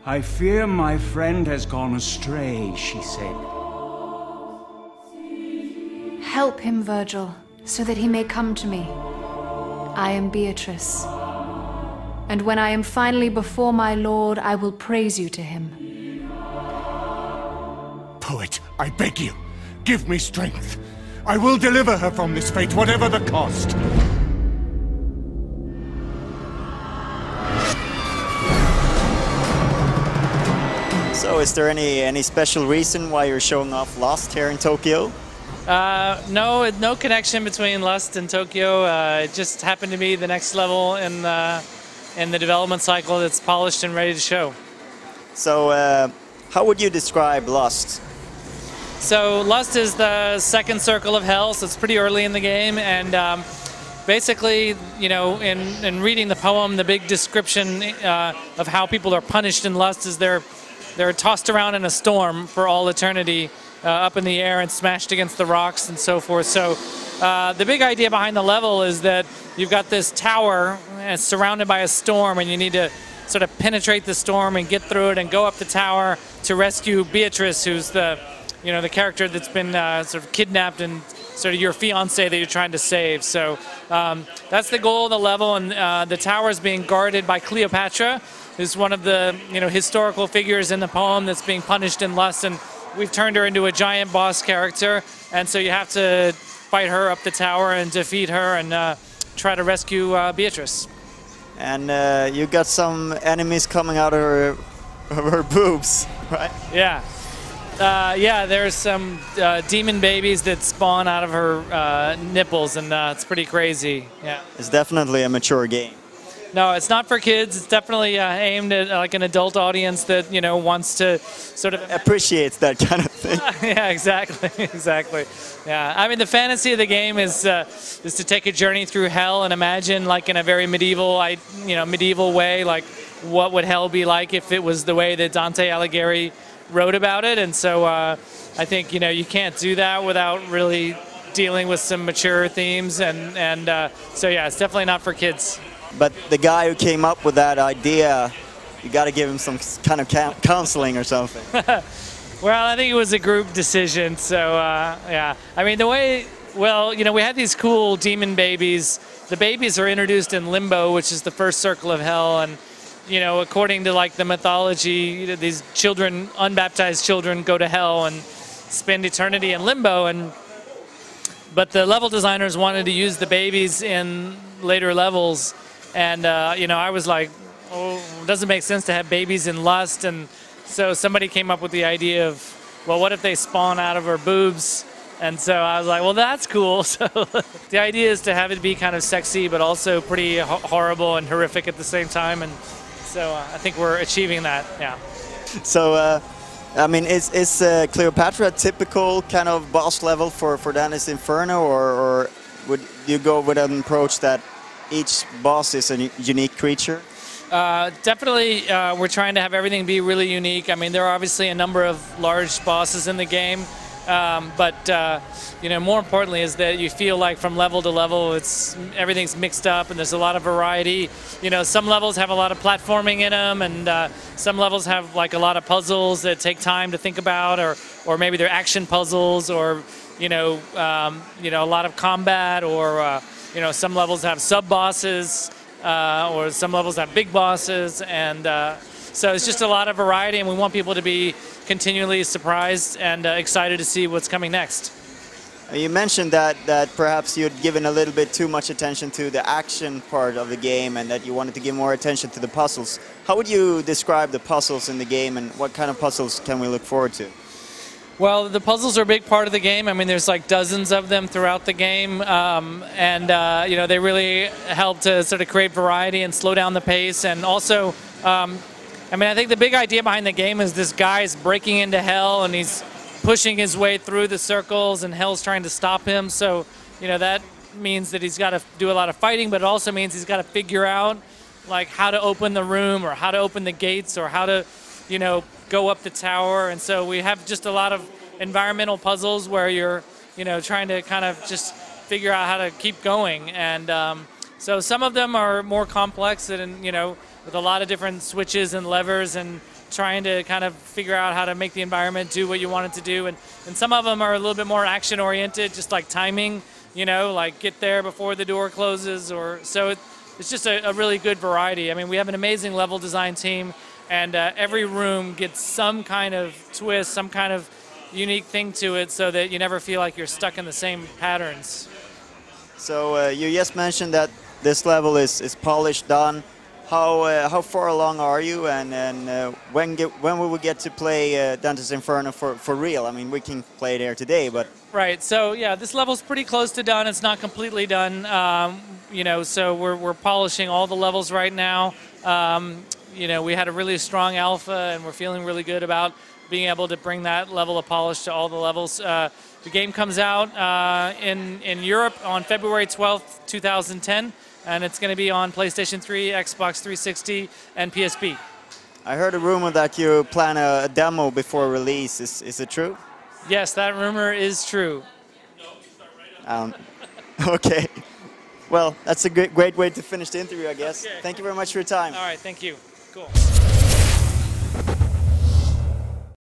I fear my friend has gone astray, she said. Help him, Virgil, so that he may come to me. I am Beatrice. And when I am finally before my lord, I will praise you to him. Poet, I beg you, give me strength. I will deliver her from this fate, whatever the cost. So, is there any special reason why you're showing off Lust here in Tokyo? No connection between Lust and Tokyo. It just happened to be the next level in the development cycle that's polished and ready to show. So, how would you describe Lust? So, Lust is the second circle of hell, so it's pretty early in the game, and basically, you know, in reading the poem, the big description of how people are punished in Lust is they're tossed around in a storm for all eternity, up in the air and smashed against the rocks and so forth. So the big idea behind the level is that you've got this tower and it's surrounded by a storm, and you need to sort of penetrate the storm and get through it and go up the tower to rescue Beatrice, who's the character that's been sort of kidnapped and sort of your fiancé that you're trying to save. So that's the goal of the level, and the tower is being guarded by Cleopatra, who's one of the historical figures in the poem that's being punished in Lust, and we've turned her into a giant boss character, and so you have to fight her up the tower and defeat her and try to rescue Beatrice. And you got some enemies coming out of her boobs, right? Yeah. Yeah, there's some demon babies that spawn out of her nipples, and it's pretty crazy. Yeah. It's definitely a mature game. No, it's not for kids. It's definitely aimed at like an adult audience that wants to sort of appreciates that kind of thing. Yeah, exactly, exactly. Yeah, I mean the fantasy of the game is to take a journey through hell and imagine, like in a very medieval way, like what would hell be like if it was the way that Dante Alighieri wrote about it. And so I think you can't do that without really dealing with some mature themes, and so yeah, it's definitely not for kids. But the guy who came up with that idea, you got to give him some kind of counseling or something. Well, I think it was a group decision. So yeah, I mean we had these cool demon babies. The babies are introduced in Limbo, which is the first circle of hell, and according to like the mythology, these children, unbaptized children, go to hell and spend eternity in Limbo. But the level designers wanted to use the babies in later levels. And, I was like, oh, it doesn't make sense to have babies in Lust. And so somebody came up with the idea of, well, what if they spawn out of her boobs? And so I was like, well, that's cool. So the idea is to have it be kind of sexy, but also pretty horrible and horrific at the same time. And so I think we're achieving that, yeah. So, I mean, is Cleopatra a typical kind of boss level for Dante's Inferno, or would you go with an approach that each boss is a unique creature? Definitely, we're trying to have everything be really unique. I mean, there are obviously a number of large bosses in the game, but more importantly is that you feel like from level to level, everything's mixed up and there's a lot of variety. Some levels have a lot of platforming in them, and some levels have like a lot of puzzles that take time to think about, or maybe they're action puzzles, or a lot of combat, or some levels have sub-bosses, or some levels have big bosses, and so it's just a lot of variety, and we want people to be continually surprised and excited to see what's coming next. You mentioned that perhaps you'd given a little bit too much attention to the action part of the game, and that you wanted to give more attention to the puzzles. How would you describe the puzzles in the game, and what kind of puzzles can we look forward to? Well, the puzzles are a big part of the game. I mean, there's like dozens of them throughout the game, and they really help to sort of create variety and slow down the pace. And also, I think the big idea behind the game is this guy's breaking into hell, and he's pushing his way through the circles, and hell's trying to stop him. So, that means that he's got to do a lot of fighting, but it also means he's got to figure out like how to open the room, or how to open the gates, or how to, go up the tower. And so we have just a lot of environmental puzzles where you're, trying to kind of just figure out how to keep going. And so some of them are more complex and, with a lot of different switches and levers and trying to kind of figure out how to make the environment do what you want it to do. And some of them are a little bit more action oriented, just like timing, you know, like get there before the door closes, or so it's just a really good variety. I mean, we have an amazing level design team, and every room gets some kind of twist, some kind of unique thing to it, so that you never feel like you're stuck in the same patterns. So you just mentioned that this level is polished, done. How far along are you, and when will we get to play Dante's Inferno for real? I mean, we can play it here today, but... Right, so yeah, this level's pretty close to done. It's not completely done, you know, so we're polishing all the levels right now. You know, we had a really strong alpha, and we're feeling really good about being able to bring that level of polish to all the levels. The game comes out in Europe on February 12th, 2010, and it's going to be on PlayStation 3, Xbox 360, and PSP. I heard a rumor that you plan a demo before release. Is it true? Yes, that rumor is true. Okay. Well, that's a great way to finish the interview, I guess. Okay. Thank you very much for your time. All right, thank you. Cool.